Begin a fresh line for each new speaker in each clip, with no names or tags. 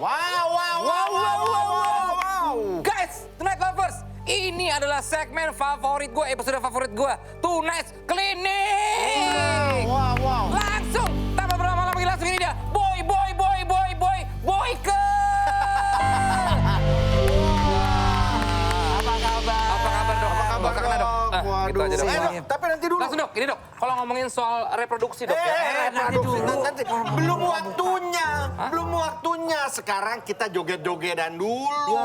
Wow.
Guys, Tonight Lovers, ini adalah segmen favorit gue, episode favorit gue, Tonight Clinic.
Wow.
Langsung, tanpa berlama-lama lagi langsung ini dia, Boyke. Apa kabar dok?
Apa kabar dok?
Gitu aja dok.
Dok, tapi nanti dulu.
Langsung dok, ini dok, kalau ngomongin soal reproduksi dok ya.
Nanti belum waktunya. Sekarang kita joget-jogetan dulu.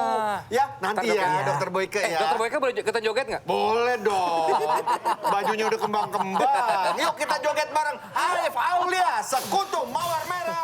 Ya, nanti ya, Dokter Boyke ya.
Dokter Boyke boleh kita joget nggak?
Boleh dong. Bajunya udah kembang-kembang. Yuk kita joget bareng Alif Aulia, Sekutu Mawar Merah.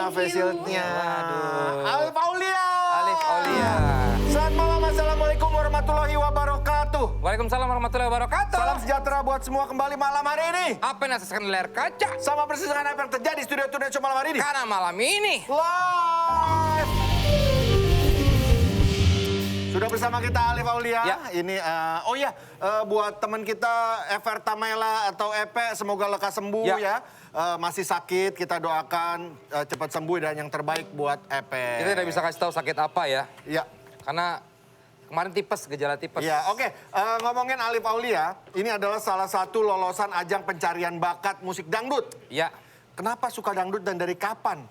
Facialnya. Alif Aulia. Selamat malam, assalamualaikum warahmatullahi wabarakatuh.
Waalaikumsalam warahmatullahi wabarakatuh.
Salam sejahtera buat semua kembali malam hari ini.
Apa yang saksikan di layar kaca?
Sama persis dengan apa yang terjadi di studio Tonight Show malam hari ini.
Karena malam ini
Live. Sudah bersama kita Alif Aulia.
Ya.
Ini, buat teman kita Everta Mela atau Epe, semoga lekas sembuh ya. Masih sakit, kita doakan cepat sembuh dan yang terbaik buat Epe.
kita tidak bisa kasih tahu sakit apa ya.
Iya.
Karena kemarin tipes, gejala tipes.
Ya, oke. Ngomongin Alif Aulia, ini adalah salah satu lolosan ajang pencarian bakat musik dangdut.
Ya.
Kenapa suka dangdut dan dari kapan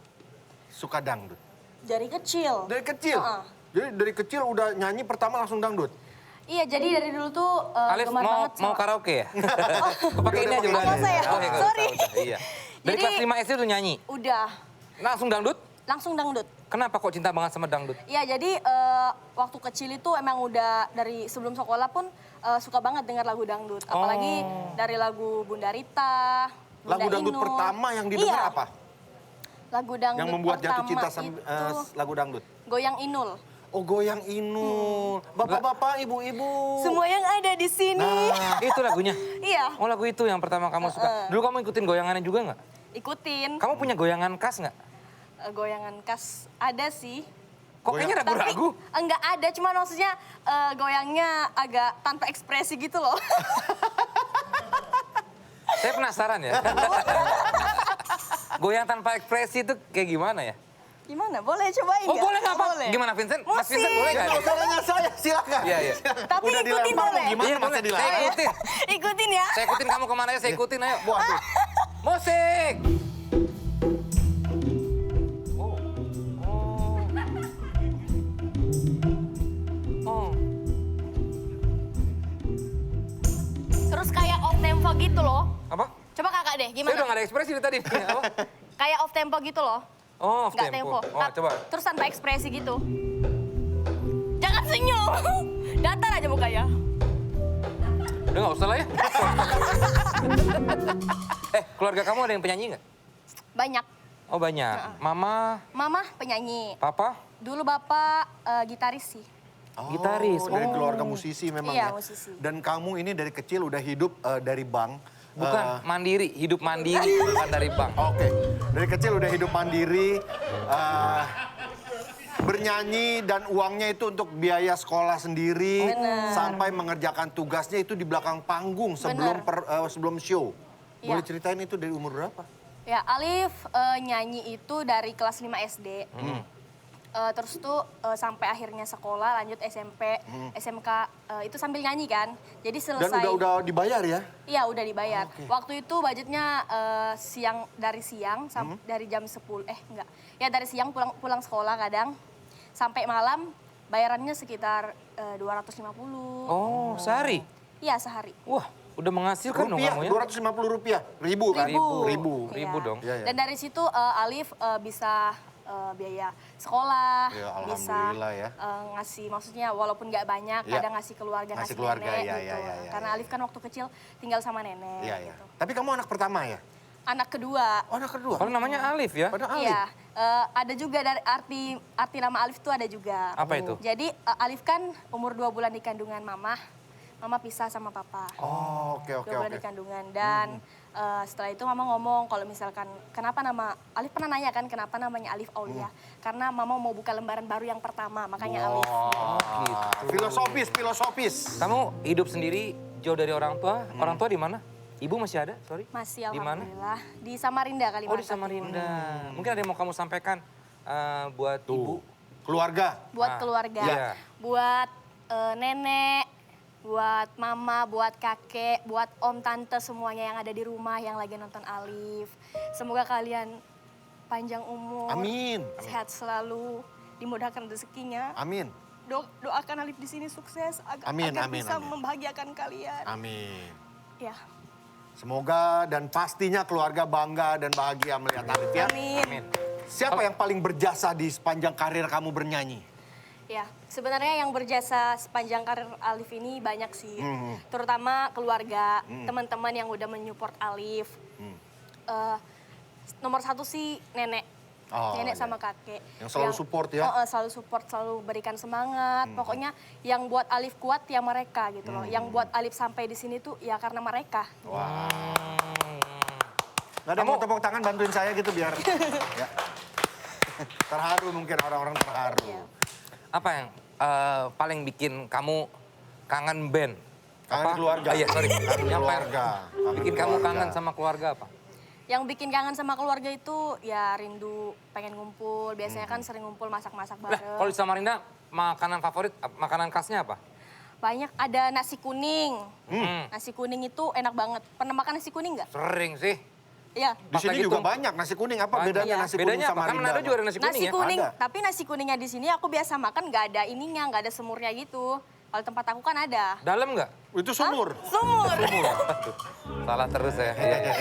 suka dangdut?
Dari kecil.
Dari kecil? Jadi dari kecil udah nyanyi pertama langsung dangdut?
Iya, jadi dari dulu tuh
Alif
gemar banget
mau karaoke ya? Pakai ini aja
udah.
udah.
saya? Sorry.
Iya. Dari
Jadi-
kelas 5 SD tuh nyanyi?
Udah,
Langsung dangdut?
langsung dangdut.
Kenapa kok cinta banget sama dangdut?
Iya, jadi waktu kecil itu emang udah dari sebelum sekolah pun suka banget dengar lagu dangdut. Apalagi dari lagu Bunda Rita, Bunda
Lagu dangdut
Inul.
pertama yang didengar
Iya,
apa?
Lagu dangdut
Yang membuat jatuh
pertama
cinta sama
itu
lagu dangdut?
Goyang Inul.
Oh, Goyang Inul. Bapak-bapak, ibu-ibu.
Semua yang ada di sini.
Nah,
Itu lagunya?
Iya,
Oh lagu itu yang pertama kamu suka. Dulu kamu ikutin goyangannya juga nggak?
ikutin.
Kamu punya goyangan khas nggak?
Goyangan khas ada sih.
Kok kayaknya ragu-ragu?
Enggak ada, cuma maksudnya goyangnya agak tanpa ekspresi gitu loh.
Saya penasaran ya. Goyang tanpa ekspresi itu kayak gimana ya?
Gimana? Boleh cobain
Oh
nggak?
boleh nggak Pak?
Boleh.
Gimana Vincent? Mas
Musik.
Vincent boleh nggak?
nggak usah nanya saya, silakan.
Iya, iya.
Tapi
Udah
ikutin
dilempar,
boleh.
Gimana
Iya,
masih
boleh.
dilarang?
Saya ikutin.
Ikutin ya.
Saya ikutin kamu kemana ya, saya ikutin ayo.
Waduh.
Musik! Oh.
Terus kayak off tempo gitu loh.
Apa?
Coba kakak deh,
Saya
gimana?
udah nggak ada ekspresi dari tadi. Apa?
Kayak off tempo gitu loh.
Oh, off
Nggak
tempo.
tempo.
Oh, coba.
Terus tanpa ekspresi gitu. Jangan senyum. Datar aja mukanya.
Udah nggak usah lah ya. Keluarga kamu ada yang penyanyi nggak?
Banyak.
Oh banyak. Mama,
Mama penyanyi.
papa,
Dulu bapak gitaris sih.
gitaris.
Dari keluarga musisi memang
Iya,
ya.
musisi.
Dan kamu ini dari kecil udah hidup dari bank.
Bukan mandiri, hidup mandiri bukan dari bank.
Oke, dari kecil udah hidup mandiri, bernyanyi dan uangnya itu untuk biaya sekolah sendiri, sampai mengerjakan tugasnya itu di belakang panggung sebelum sebelum show. Boleh
Iya.
ceritain itu dari umur berapa?
Ya, Alif nyanyi itu dari kelas 5 SD. Terus tuh sampai akhirnya sekolah, lanjut SMP, SMK, itu sambil nyanyi kan. Jadi
Dan
selesai.
udah dibayar ya?
Iya, udah dibayar.
Oke.
Waktu itu budgetnya dari siang dari jam 10, enggak. Ya dari siang pulang sekolah kadang sampai malam bayarannya sekitar 250.
Oh, sehari?
Iya, sehari.
Wah, udah menghasilkan dong
Rupiah,
kamu ya?
250 rupiah. Ribu kan?
Ribu.
Ribu
Iya.
dong.
Iya, iya.
Dan dari situ Alif bisa biaya sekolah,
Ya,
bisa
alhamdulillah ya.
ngasih, maksudnya walaupun nggak banyak,
Iya.
kadang ngasih keluarga,
Ngasih
ngasih
keluarga,
nenek
iya,
gitu.
iya, iya,
Karena
iya.
Alif kan waktu kecil tinggal sama nenek
Iya, iya.
gitu.
Tapi kamu anak pertama ya?
Anak kedua.
Oh, anak kedua?
Kalau namanya Alif ya?
Pada Alif?
Iya, ada juga dari arti nama Alif itu ada juga.
Apa itu?
Jadi Alif kan umur 2 bulan di kandungan mama pisah sama papa.
Oh, oke, oke,
2 bulan
oke.
di kandungan dan setelah itu mama ngomong kalau misalkan kenapa nama Alif pernah nanya kan kenapa namanya Alif Aulia? Karena mama mau buka lembaran baru yang pertama, makanya Alif.
Filosofis, filosofis.
Kamu hidup sendiri jauh dari orang tua? Orang tua di mana? Ibu masih ada? Sorry.
Masih
Di mana?
alhamdulillah di Samarinda Kalimantan.
Oh di Samarinda. Mungkin ada yang mau kamu sampaikan buat ibu?
Keluarga.
Buat
Ah,
keluarga,
iya.
buat nenek, buat mama, buat kakek, buat om tante semuanya yang ada di rumah yang lagi nonton Alif. Semoga kalian panjang umur,
Amin.
sehat selalu, dimudahkan rezekinya.
Amin.
Doakan Alif di sini sukses agar
Amin,
agar
amin,
bisa
amin.
membahagiakan kalian.
Amin.
Ya,
Semoga dan pastinya keluarga bangga dan bahagia melihat Alif ya.
amin.
Amin.
Siapa yang paling berjasa di sepanjang karir kamu bernyanyi?
Ya, sebenarnya yang berjasa sepanjang karir Alif ini banyak sih. Terutama keluarga, teman-teman yang udah menyupport Alif. Nomor satu sih nenek.
Oh,
Nenek
iya.
sama kakek.
Yang selalu support ya?
Selalu support, selalu berikan semangat. Pokoknya yang buat Alif kuat ya mereka gitu loh. Yang buat Alif sampai di sini tuh ya karena mereka.
Wah. Gak ada yang mau tepuk tangan bantuin saya gitu biar ya. Terharu mungkin orang-orang terharu.
Iya.
Apa yang paling bikin kamu kangen band?
Kangen keluarga.
Iya, sorry.
Kangen
Yang
keluarga. Kangen
bikin kamu
keluarga.
kangen sama keluarga apa?
Yang bikin kangen sama keluarga itu ya rindu pengen ngumpul. Biasanya kan sering ngumpul masak-masak
Lah,
bareng.
kalau di Samarinda makanan favorit, makanan khasnya apa?
Banyak, ada nasi kuning.
Hmm.
Nasi kuning itu enak banget. Pernah makan nasi kuning nggak?
Sering sih.
Iya.
Di
Pas
sini
lagi
juga
tumpuk.
banyak nasi kuning. Apa
Banyak.
bedanya
Iya.
nasi kuning
Bedanya
sama
apa? Kan
Rinda?
Manado juga ada nasi kuning
Nasi
ya?
kuning,
Ada.
tapi nasi kuningnya di sini aku biasa makan nggak ada ininya, nggak ada semurnya gitu. Kalau tempat aku kan ada.
Dalam nggak?
Itu sumur.
Sumur.
Salah terus ya. Iya, iya.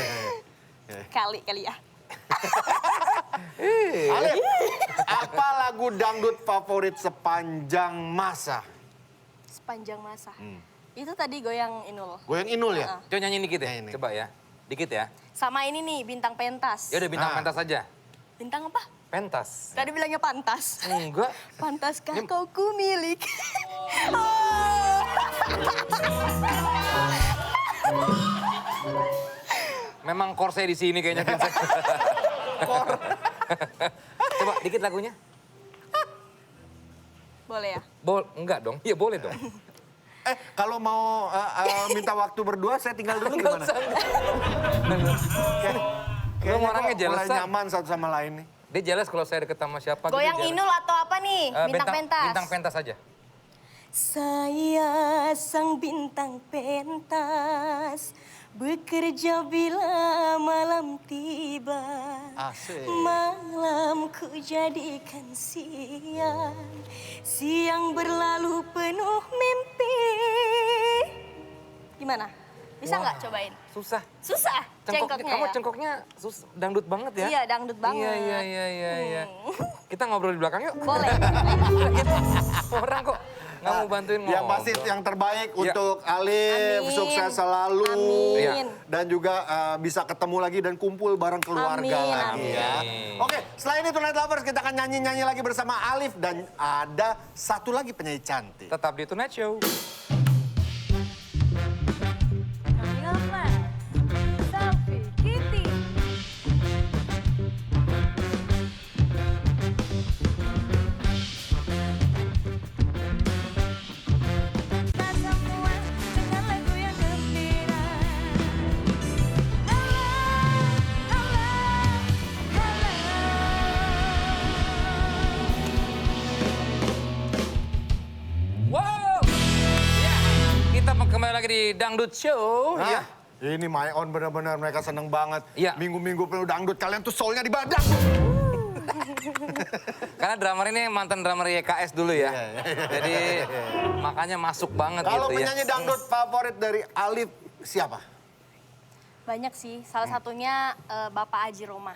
Kali ya.
Alif, apa lagu dangdut favorit sepanjang masa?
Sepanjang masa. Itu tadi goyang Inul.
Goyang Inul ya?
Coba nyanyi dikit ya,
Nyanyi.
coba ya. Dikit ya.
Sama ini nih, bintang pentas.
Ya udah bintang
Ah.
pentas aja.
Bintang apa?
Pentas.
Tadi bilangnya pantas.
Enggak.
Pantaskah kau ku milik? Oh.
Memang core saya di sini kayaknya Vincent. Coba dikit lagunya.
Boleh ya?
Enggak dong. Iya boleh dong.
Kalau mau minta waktu berdua, saya tinggal dulu
Enggak
gimana?
usah.
Kayaknya
Lu orangnya
kok mulai
jealous-an.
nyaman satu sama lain nih.
Dia jelas kalau saya deket sama siapa. gitu,
Goyang
dia jealous.
Inul atau apa nih? Bintang pentas.
Bintang pentas aja.
Saya sang bintang pentas, bekerja bila malam tiba.
Asik.
Malam ku jadikan siang, siang berlalu penuh mimpi. Gimana? Bisa nggak cobain?
Susah.
Susah cengkoknya
Kamu
ya?
cengkoknya dangdut banget ya?
Iya, dangdut banget.
Iya. Kita ngobrol di belakang yuk.
Boleh.
Orang kok Nggak mau bantuin
Yang pasti
ngobrol.
yang terbaik
Ya.
untuk Alif,
Amin.
sukses selalu.
Amin.
Iya.
Dan juga bisa ketemu lagi dan kumpul bareng keluarga
Amin,
lagi ya.
amin.
Oke, selain itu Night Lovers kita akan nyanyi-nyanyi lagi bersama Alif dan ada satu lagi penyanyi cantik.
Tetap di Tonight Show.
Kamila, Selfie, Kitty. Kita semua dengan lagu yang gembira.
Wow. Ya, kita kembali lagi di Dangdut Show.
Hah?
Ya.
Ini My On benar-benar mereka seneng banget.
Iya.
Minggu-minggu penuh dangdut kalian tuh soulnya di badan.
Karena drummer ini mantan drummer YKS dulu ya. Jadi makanya masuk banget
Kalau
gitu ya.
penyanyi dangdut favorit dari Alif siapa?
Banyak sih, salah satunya Bapak Haji Roma.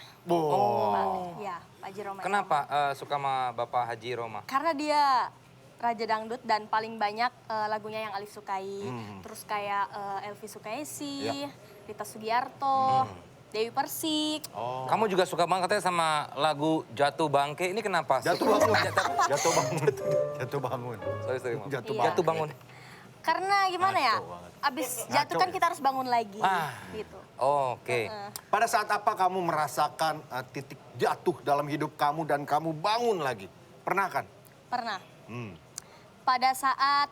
Ya, Pak Haji Roma.
Kenapa suka sama Bapak Haji Roma?
Karena dia raja dangdut dan paling banyak lagunya yang Alif sukai. Terus kayak Elvi Sukaesi,
Ya.
Rita Sugiarto, Dewi Persik.
Kamu juga suka banget katanya sama lagu Jatuh Bangke. Ini kenapa?
Jatuh bangun. Jatuh bangun. Jatuh bangun.
Sorry, Mam.
Jatuh
Iya.
Jatuh bangun.
Karena gimana ya,
Ngaco banget.
abis jatuh kan kita harus bangun lagi.
Ah.
Gitu.
Oke.
Pada saat apa kamu merasakan titik jatuh dalam hidup kamu dan kamu bangun lagi? Pernah kan?
Pernah.
Hmm.
Pada saat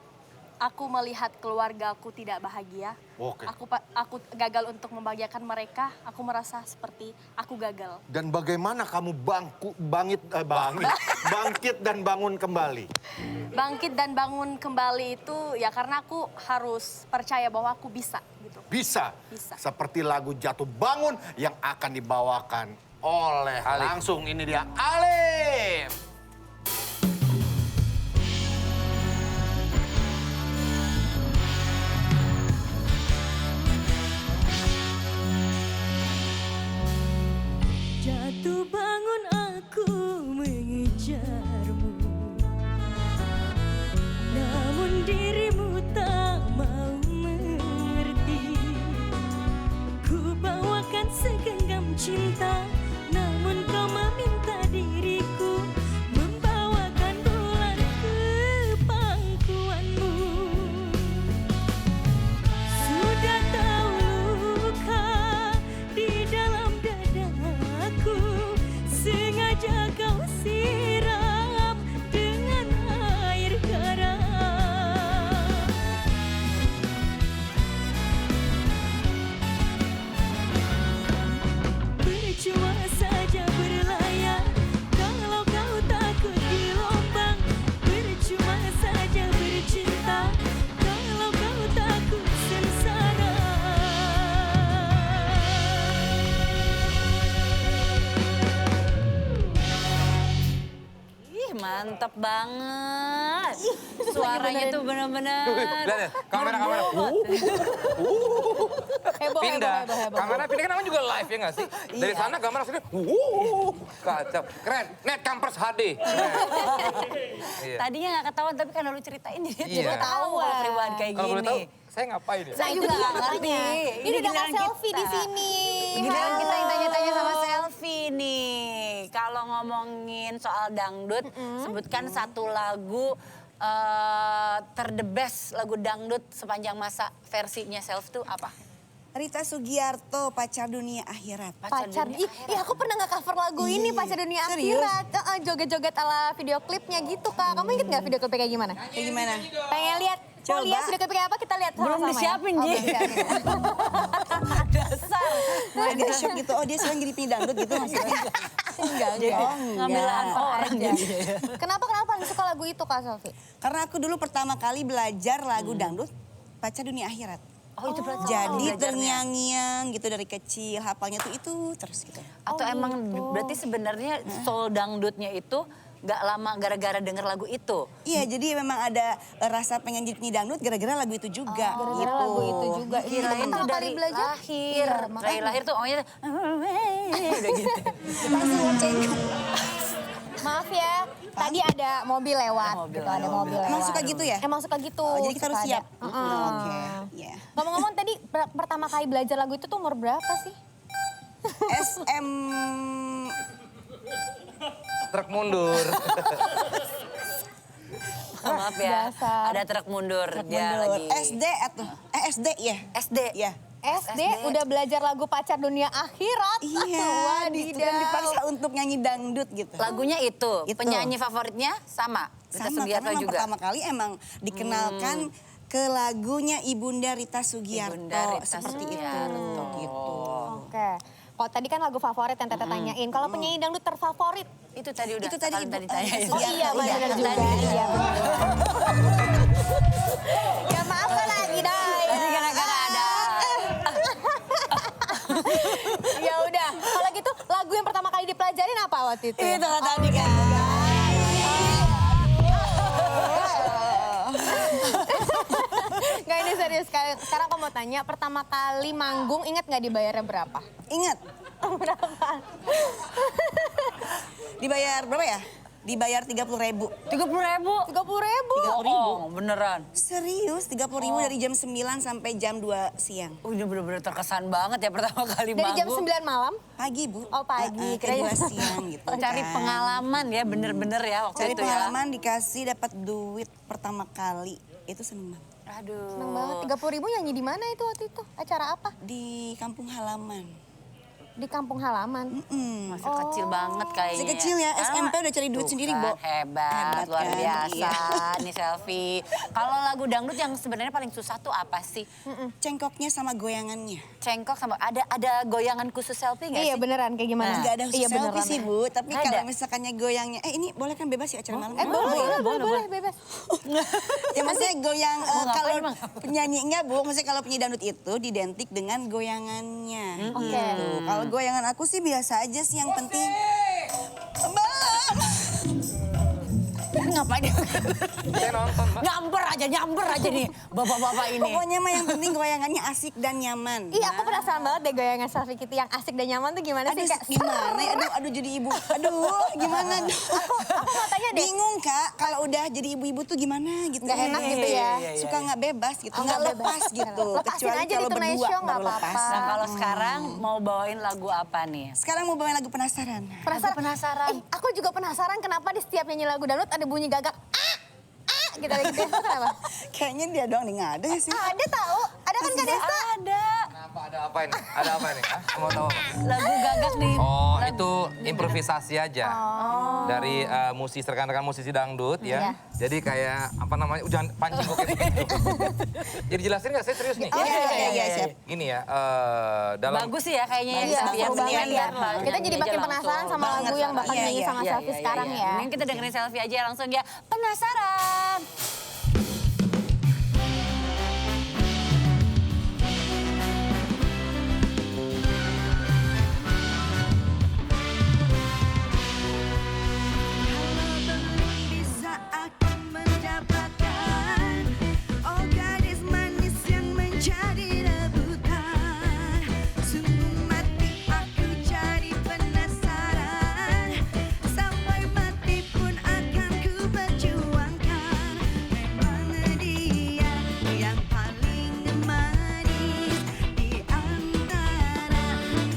aku melihat keluargaku tidak bahagia,
Oke.
aku gagal untuk membahagiakan mereka, aku merasa seperti aku gagal.
Dan bagaimana kamu bangkit dan bangun kembali?
Bangkit dan bangun kembali itu ya karena aku harus percaya bahwa aku bisa gitu.
Bisa.
Bisa.
Seperti lagu Jatuh Bangun yang akan dibawakan oleh
Alif.
langsung ini dia Alif.
Jatuh bangun aku mengejarmu, namun dirimu tak mau mengerti. Ku bawakan segenggam cinta, namun kau meminta diriku membawakan bulan ke pangkuanmu. Sudah tahu luka di dalam dadaku, sengaja kau siram dengan air garam. Percuma saja berlayar kalau kau takut gelombang. Percuma saja bercinta kalau kau takut sengsara.
Ih, mantap banget. Suaranya tuh bener-bener.
Lihat ya, kamera.
Heboh,
Pindah. Kamera pindah kan namanya juga live ya nggak sih? Dari sana kamera sini. Kacau. Keren. Net Campers HD. Iya.
Tadinya nggak ketahuan tapi kan lu ceritain dia
Iya.
juga tahu kalau periwaan kayak
Kalau boleh tahu,
gini.
saya ngapain ya?
Saya juga nggak ngerti.
Ini udah
giliran
selfie
kita.
di sini.
Giliran kita yang
Halo.
tanya-tanya sama selfie nih. Kalau ngomongin soal dangdut, sebutkan satu lagu the best lagu dangdut sepanjang masa versinya self tuh apa?
Rita Sugiarto, Pacar Dunia Akhirat.
Pacar,
Dunia
ih aku pernah nge-cover lagu ini
Iya.
Pacar Dunia
Serius?
Akhirat. Joget-joget ala video klipnya gitu Kak. Kamu inget gak video klipnya kayak gimana?
Kayak gimana?
Pengen lihat? Mau
Coba.
lihat video klipnya apa? Kita lihat
Belum
sama-sama
disiapin,
ya.
Ji.
Belum disiapin.
Dasar.
Agak shock gitu, oh dia sekarang jadi penyanyi dangdut gitu maksudnya.
Enggak,
Jadi
enggak.
ngambil answer orang jadi.
Kenapa suka lagu itu Kak Selfie?
Karena aku dulu pertama kali belajar lagu dangdut, Pacar Dunia Akhirat.
Oh itu berarti
Jadi
belajarnya.
terngiang-ngiang gitu dari kecil, hafalnya tuh itu terus gitu.
Atau emang berarti sebenarnya soul dangdutnya itu gak lama gara-gara denger lagu itu?
Iya, jadi memang ada rasa pengen jadi penyanyi dangdut gara-gara lagu itu juga
Gara-gara
gitu.
lagu itu juga.
Kirain
Pertama
tuh
kali
dari
belajar?
lahir.
Iya,
Dari
makanya.
lahir tuh omongnya udah gitu.
Langsung ngoceng.
Maaf ya, Tadi ada mobil lewat, ada mobil lewat.
Emang suka gitu ya?
Emang suka gitu.
Oh, jadi kita harus
suka
siap.
ada.
Oke, ya.
Ngomong-ngomong tadi pertama kali belajar lagu itu tuh umur berapa sih?
SM
Truk mundur.
Maaf ya,
Dasar.
ada truk mundur. Dia
mundur.
lagi
SD atau SD ya?
SD.
Ya.
SD udah belajar lagu Pacar Dunia Akhirat.
Iya, itu kan dipaksa untuk nyanyi dangdut gitu.
Lagunya itu,
Itu.
penyanyi favoritnya sama. Rita
Sama,
Sugiarto
karena emang
juga.
pertama kali emang dikenalkan ke lagunya Ibunda Rita Sugiarto.
Ibunda Rita
Seperti
Sugiarto.
itu. Gitu.
Oke. Kalau tadi kan lagu favorit yang Teteh tanyain. Kalau penyanyi dangdut terfavorit?
Itu tadi udah.
Itu tadi
kalian
Ibu,
tadi tanyain.
Sugiarto.
Iya, benar juga. Iya, benar. Ya maaf lagi, Dai.
Tadi gara-gara ada.
Ya udah, kalau gitu lagu yang pertama kali dipelajarin apa waktu itu?
Itu kan tadi kan.
Nggak, ini serius. Sekarang aku mau tanya, pertama kali manggung inget nggak dibayarnya berapa?
Ingat,
Berapa?
dibayar berapa ya? Dibayar 30.000.
30.000.
30.000.
Oh, beneran.
Serius, 30.000 dari jam 9 sampai jam 2 siang.
Ini bener-bener terkesan banget ya pertama kali
Dari jam
manggung.
9 malam?
Pagi, Bu.
Oh, pagi.
Ke
Kirain-
2 siang gitu.
Cari
kan.
pengalaman ya, bener-bener ya waktu
Cari
itu ya.
pengalaman, dikasih dapat duit pertama kali. Itu seneng banget.
Aduh.
Seneng banget. 30.000 nyanyi di mana itu waktu itu? Acara apa?
Di kampung halaman.
Di kampung halaman.
Masih kecil banget kayaknya.
Masih kecil ya, SMP udah cari duit
Tuh
sendiri,
kan,
Bo.
Hebat,
Hebat
luar
kan?
biasa
Iya.
nih Selfie. Kalau lagu dangdut yang sebenarnya paling susah tuh apa sih?
Cengkoknya sama goyangannya.
Cengkok sama ada goyangan khusus Selfie nggak
Iya
sih?
beneran, kayak gimana?
Nggak ada khusus
Iya,
selfie
beneran.
sih, Bu. Tapi
Nggak
kalau
ada?
misalkannya goyangnya, ini boleh kan bebas ya acara malam?
Boleh, bebas.
Ya maksudnya goyang,
ngapain
kalau
emang?
penyanyi enggak, Bu. Maksudnya kalau penyanyi dangdut itu didentik dengan goyangannya.
Oke.
Gitu. Kalau goyangan aku sih biasa aja sih, yang penting. Belum.
Ngapain dia?
Saya nonton, Mbak.
Nyamper aja nih bapak-bapak ini.
Pokoknya mah yang penting goyangannya asik dan nyaman.
Iya, aku penasaran banget deh goyangan Selfie Kitty yang asik dan nyaman tuh gimana
Aduh,
sih, Kak?
gimana ya? Aduh jadi ibu. Aduh, gimana?
Aku mau tanya deh.
Bingung, Kak. Kalau udah jadi ibu-ibu tuh gimana gitu.
Nggak enak gitu ya?
Suka nggak bebas gitu,
Oh,
nggak
nggak
lepas
bebas.
gitu.
Lepasin
Kecuali
aja di
kalau
Tonight
berdua
Show, nggak
baru lepas.
apa-apa.
Nah kalau sekarang mau bawain lagu apa nih?
Sekarang mau bawain lagu penasaran.
Penasaran.
Aku juga penasaran kenapa di setiap nyanyi lagu dangdut ada bunyi gagak. Gitu gitu. Itu kenapa?
Kayaknya dia doang nih, nggak ada ya sih.
Ada tahu? Ada kan Kak Desta?
Ada.
Kenapa ada apa ini? Ada apa ini? Hah? Mau tahu apa?
Lagu gagak nih.
Oh, itu improvisasi aja. Dari musisi rekan-rekan musisi dangdut ya.
Iya.
Jadi kayak apa namanya? Jangan pancing kok kayak begitu. Jadi jelasin nggak? Saya serius nih.
Iya, siap.
Gini ya, dalam
Bagus sih ya kayaknya ya.
Iya,
Selfie ya.
seru banget
Mendingan
ya.
biar lah
Kita jadi
nyanyi
makin
aja
penasaran
langsung.
sama lagu yang bakal
Iya,
nyanyi
iya,
sama Selfie sekarang ya.
Mending kita dengerin Selfie aja langsung ya. Penasaran.
Bisa aku mendapatkan, oh gadis manis yang menjadi rebutan. Sungguh mati aku jadi penasaran, sampai mati pun akan ku perjuangkan. Memang dia yang paling manis di antara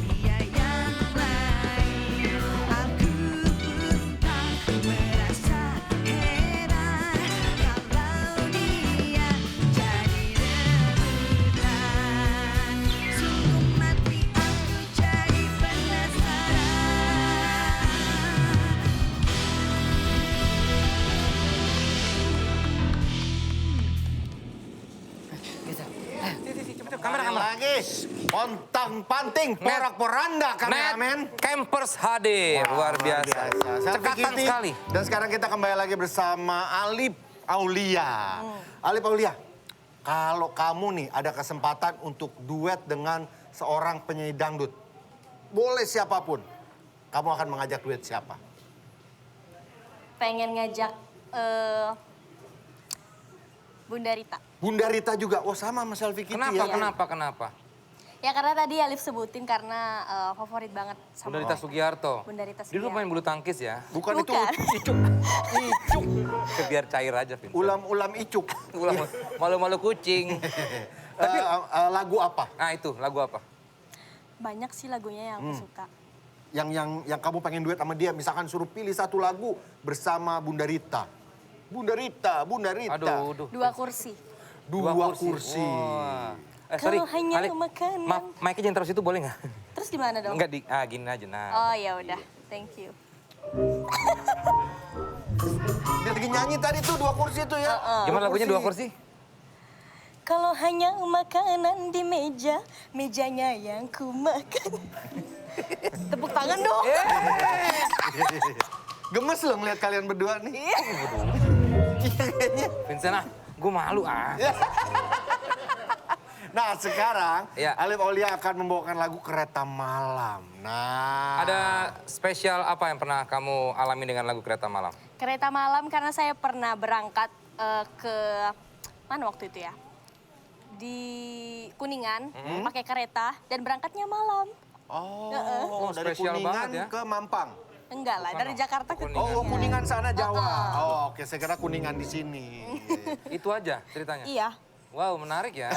dia yang lain. Aku pun tak merasa heran kalau dia jadi rebutan. Sungguh mati aku jadi penasaran.
kamera.
Lagi, pontang panting, porak poranda kameramen.
Net Campers hadir, luar biasa.
Selfie
Cekatan
Kitty.
sekali.
Dan sekarang kita kembali lagi bersama Alip Aulia. Alip Aulia, kalau kamu nih ada kesempatan untuk duet dengan seorang penyanyi dangdut, boleh siapapun, kamu akan mengajak duet siapa?
Pengen ngajak Bunda Rita.
Bunda Rita juga, oh sama sama Selfie Kitty
Kenapa,
ya.
kenapa?
Ya karena tadi Alif sebutin karena favorit banget sama
Bunda Rita Sugiarto.
Bunda Rita
Dia dulu main
Sugiarto.
bulu tangkis ya.
Bukan itu
Bukan.
icuk. Icuk.
Biar cair aja, Vincent.
Ulam-ulam icuk.
Malu-malu kucing.
Tapi lagu apa?
Nah itu, lagu apa?
Banyak sih lagunya yang aku suka.
Yang kamu pengen duet sama dia, misalkan suruh pilih satu lagu bersama Bunda Rita. Bunda Rita, Bunda Rita.
Aduh.
Dua kursi.
Dua kursi.
Wah. Sorry,
Kalau hanya
Alif,
makanan.
maaf, mic-nya jangan terus itu boleh nggak?
Terus di mana dong?
Enggak, gini aja, nah.
Oh ya udah, thank you.
Dia lagi nyanyi tadi tuh dua kursi tuh ya.
Gimana lagunya dua kursi?
Kalau hanya makanan di meja, mejanya yang ku makan. Tepuk tangan dong.
Gemes loh ngeliat kalian berdua nih. Iya kayaknya.
Vincent gue malu
Nah sekarang
Iya.
Alif Aulia akan membawakan lagu Kereta Malam. Nah.
Ada spesial apa yang pernah kamu alami dengan lagu Kereta Malam?
Kereta malam karena saya pernah berangkat ke mana waktu itu ya? Di Kuningan pakai kereta dan berangkatnya malam.
Oh, dari
spesial
Kuningan
banget ya.
ke Mampang.
Enggak lah, dari Jakarta ke
Kuningan.
Oh, Kuningan sana Jawa. Oh, oke, saya kira Kuningan di sini.
Itu aja ceritanya?
Iya.
Wow, menarik ya.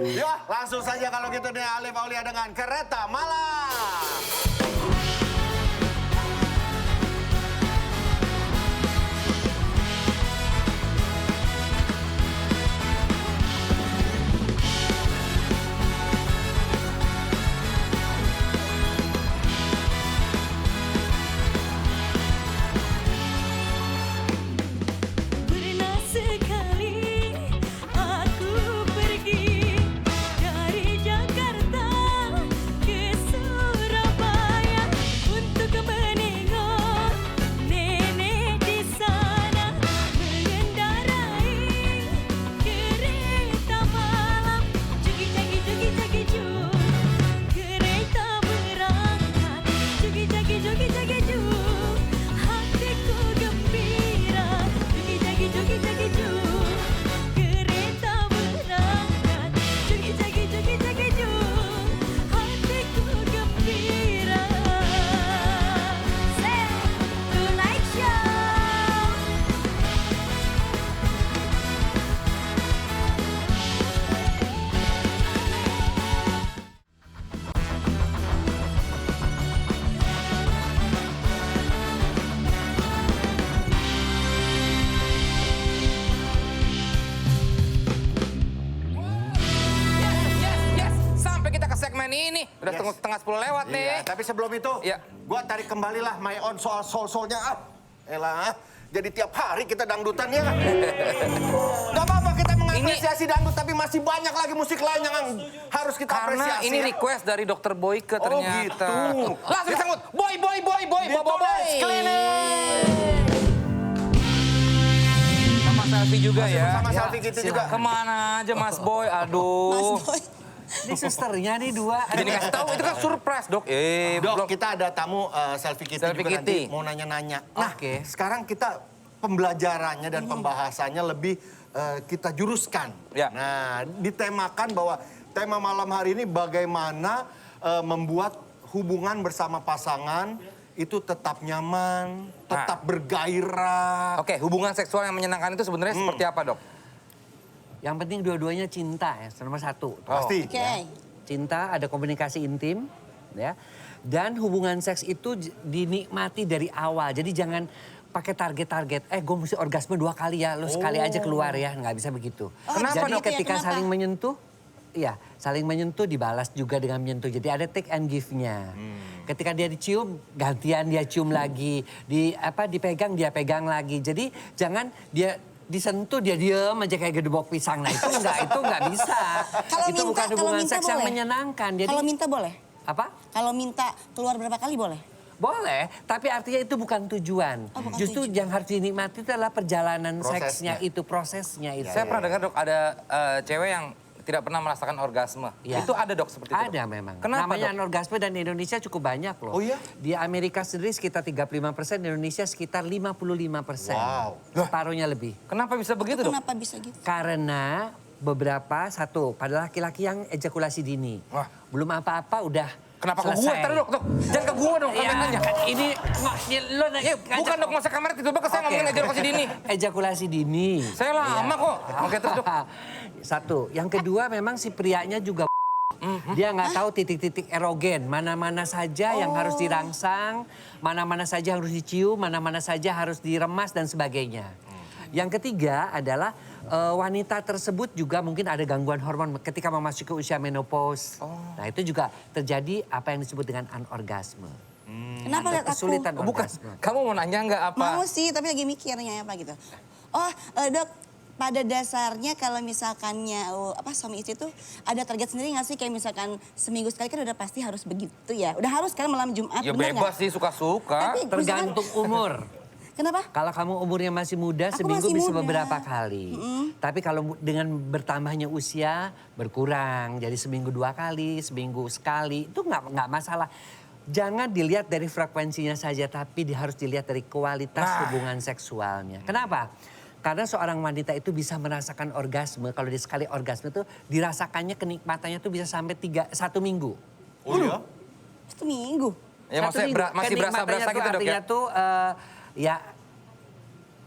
Ya, langsung saja kalau gitu deh Alif Aulia dengan Kereta Malam.
Pernah sekali aku pergi dari Jakarta ke Surabaya untuk menengok nenek di sana mengendarai kereta malam. Jugi jagi ju, kereta berangkat. Jugi jagi ju, hatiku gembira. Jugi jagi ju, kereta berangkat. Jugi jagi ju, hatiku gembira. Tonight Show.
Yes. Sampai kita ke segmen ini. Udah
Yes.
setengah 10 lewat nih.
Iya, tapi sebelum itu,
Iya.
gua tarik kembali lah my own soul-soulnya. Elah, jadi tiap hari kita dangdutan ya. Gak apa-apa kita mengapresiasi dangdut, tapi masih banyak lagi musik lain yang harus kita
Karena
apresiasi.
ini
ya.
request dari Dokter Boyke ternyata.
gitu.
Langsung disambut. Boy.
Ditulis klinik.
Sama selfie juga ya.
Sama selfie gitu juga.
Kemana aja Mas Boy? Aduh.
Ini susternya nih dua.
Jadi kasih tahu itu kan surprise, Dok.
Dok,
belum.
kita ada tamu selfie kitty
Selfie
juga
kitty.
nanti mau nanya-nanya. Nah,
Oke.
sekarang kita pembelajarannya dan pembahasannya lebih kita juruskan.
Ya.
Nah, ditemakan bahwa tema malam hari ini bagaimana membuat hubungan bersama pasangan itu tetap nyaman, tetap bergairah.
Oke, hubungan seksual yang menyenangkan itu sebenarnya seperti apa, Dok?
Yang penting dua-duanya cinta ya, nomor satu.
Pasti.
Oke.
Cinta, ada komunikasi intim, ya. Dan hubungan seks itu dinikmati dari awal. Jadi jangan pakai target-target. Gue mesti orgasme 2 kali ya, lo sekali aja keluar ya, nggak bisa begitu.
Kenapa,
Jadi
Dok?
ketika
Kenapa?
saling menyentuh, iya, saling menyentuh dibalas juga dengan menyentuh. Jadi ada take and give-nya. Ketika dia dicium, gantian dia cium lagi. Dipegang dia pegang lagi. Jadi jangan dia disentuh dia diem aja kayak gedebok pisang. Nah itu nggak bisa.
Kalau
Itu
minta-
bukan
kalau
hubungan
minta
seks yang
boleh?
menyenangkan. Jadi
Kalau minta boleh?
apa?
Kalau minta keluar berapa kali boleh?
Boleh, tapi artinya itu bukan tujuan.
Oh, bukan
Justru
tujuan.
yang harus dinikmati itu adalah perjalanan
Prosesnya.
seksnya itu, prosesnya itu.
Saya pernah dengar, Dok, ada cewek yang tidak pernah merasakan orgasme.
Ya.
Itu ada, Dok, seperti itu, Dok?
Ada memang.
Kenapa,
Namanya
Dok?
anorgasme dan di Indonesia cukup banyak loh.
Oh iya?
Di Amerika sendiri sekitar 35%, di Indonesia sekitar 55%.
Wow.
Separuhnya lebih.
Kenapa bisa begitu, Dok?
Kenapa bisa gitu?
Karena beberapa, satu, pada laki-laki yang ejakulasi dini.
Wah.
Belum apa-apa udah
Kenapa ke gue?
selesai.
Tadi dok, jangan ke gue dong
Ya,
komentarnya.
ini lo
Bukan dok, masa kamera tiba-tiba ke saya ngomongin ejakulasi dini.
Ejakulasi dini.
Saya lama kok. Oke terus dok.
Satu, yang kedua memang si prianya juga dia nggak tahu titik-titik erogen, mana-mana saja yang harus dirangsang, mana-mana saja harus dicium, mana-mana saja harus diremas dan sebagainya. Yang ketiga adalah wanita tersebut juga mungkin ada gangguan hormon ketika memasuki usia menopause. Nah itu juga terjadi apa yang disebut dengan anorgasme.
Kenapa lihat aku?
Kesulitan
Bukan,
orgasme.
kamu mau nanya nggak apa?
Mau sih, tapi lagi mikirnya apa gitu. Oh, Dok, pada dasarnya kalau misalkannya suami istri tuh ada target sendiri nggak sih? Kayak misalkan seminggu sekali kan udah pasti harus begitu ya. Udah harus kan malam Jumat,
Ya
bener
bebas
nggak?
sih, suka-suka.
Tapi
Tergantung umur.
Kenapa?
Kalau kamu umurnya masih muda,
Aku
seminggu
masih
bisa
muda.
beberapa kali. Tapi kalau dengan bertambahnya usia, berkurang. Jadi seminggu 2 kali, seminggu sekali, itu nggak masalah. Jangan dilihat dari frekuensinya saja, tapi harus dilihat dari kualitas hubungan seksualnya. Kenapa? Karena seorang wanita itu bisa merasakan orgasme, kalau dia sekali orgasme itu dirasakannya kenikmatannya itu bisa sampai 1 minggu.
Oh iya?
1 minggu.
Ya
Satu
maksudnya
minggu.
masih berasa-berasa
Kenikmatannya
gitu dok
artinya
ya?
tuh ya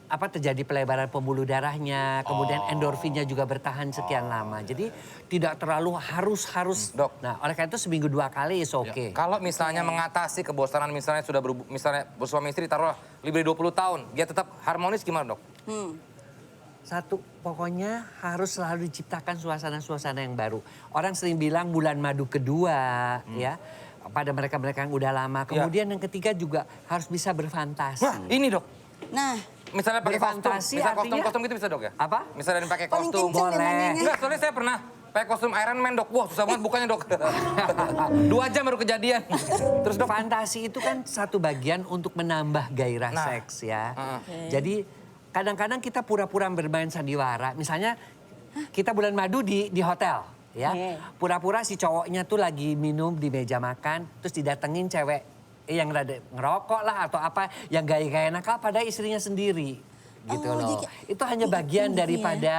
terjadi pelebaran pembuluh darahnya, kemudian endorfinnya juga bertahan sekian lama. Jadi tidak terlalu harus.
Dok.
Nah, oleh karena itu seminggu 2 kali is oke.
Kalau misalnya mengatasi kebosanan misalnya sudah misalnya bersuami istri taruhlah lebih dari 20 tahun, dia tetap harmonis gimana dok?
Satu, pokoknya harus selalu diciptakan suasana-suasana yang baru. Orang sering bilang bulan madu kedua, ya, pada mereka-mereka yang udah lama. Kemudian yang ketiga juga harus bisa berfantasi.
Wah ini dok,
Nah,
misalnya pakai kostum,
Berfantasi
misalnya
artinya-
kostum gitu bisa dok ya?
Apa?
Misalnya pakai
paling
kostum.
kenceng
boleh.
nanyanya.
Enggak, soalnya saya pernah pakai kostum Iron Man dok. Wah susah banget bukannya dok. 2 jam baru kejadian. Terus dok,
Fantasi itu kan satu bagian untuk menambah gairah
Nah.
seks ya. Jadi kadang-kadang kita pura-pura bermain sandiwara. Misalnya kita bulan madu di hotel ya. Pura-pura si cowoknya tuh lagi minum di meja makan. Terus didatengin cewek yang rada ngerokok lah atau apa. Yang gaya-gaya nakal pada istrinya sendiri. Gitu
Oh,
loh.
jadi
Itu hanya bagian
gitu ya.
daripada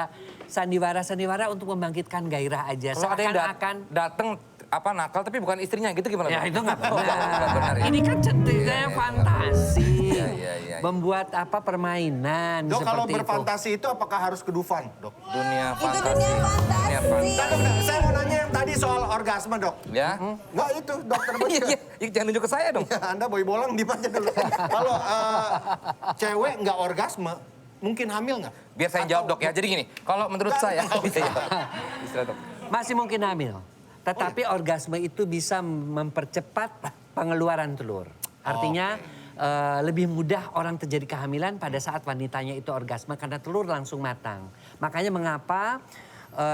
sandiwara-sandiwara untuk membangkitkan gairah aja.
kalau ada yang
Seakan-akan
dateng nakal tapi bukan istrinya gitu gimana?
ya
Dok?
itu nggak
Oh, nggak benar ya.
Ini kan ceritanya fantasi.
Iya.
Membuat permainan
Dok, kalau
seperti itu.
berfantasi itu apakah harus ke Dufan, Dok?
Dunia
itu
fantasi.
dunia fantasi.
Dunia fantasi.
Nah, dok, saya mau nanya yang tadi soal orgasme, Dok.
Ya.
Nggak itu, dokter
Iya,
betul.
iya. Jangan tunjuk ke saya dong.
Ya, Anda boy bolang di aja dulu. Kalau cewek nggak orgasme, mungkin hamil nggak?
Biar saya jawab dok ya. Jadi gini, kalau menurut saya. Istilah dok.
Masih mungkin hamil. Tetapi orgasme itu bisa mempercepat pengeluaran telur. Artinya lebih mudah orang terjadi kehamilan pada saat wanitanya itu orgasme karena telur langsung matang. Makanya mengapa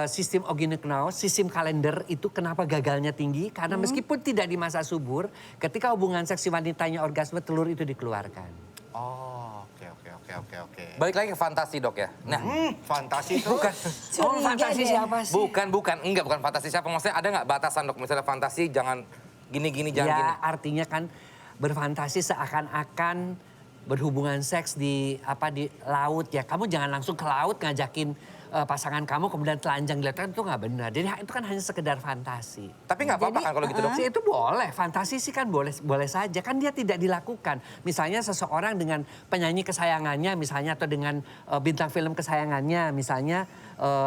sistem Ogynucnoos, sistem kalender itu kenapa gagalnya tinggi? Karena meskipun tidak di masa subur, ketika hubungan seks si wanitanya orgasme, telur itu dikeluarkan.
Oh, oke.
Balik lagi ke fantasi dok ya. Nah,
Fantasi itu.
bukan.
Oh, fantasi
deh.
siapa sih?
Bukan. Bukan fantasi siapa. Maksudnya ada nggak batasan dok? Misalnya fantasi jangan gini-gini, jangan
Ya,
gini.
artinya kan berfantasi seakan-akan berhubungan seks di laut ya. Kamu jangan langsung ke laut ngajakin pasangan kamu kemudian telanjang di laut, kan itu nggak benar. Jadi itu kan hanya sekedar fantasi.
Tapi nggak apa-apa
Jadi,
kan kalau gitu dok?
Itu boleh, fantasi sih kan boleh saja. Kan dia tidak dilakukan. Misalnya seseorang dengan penyanyi kesayangannya misalnya atau dengan bintang film kesayangannya misalnya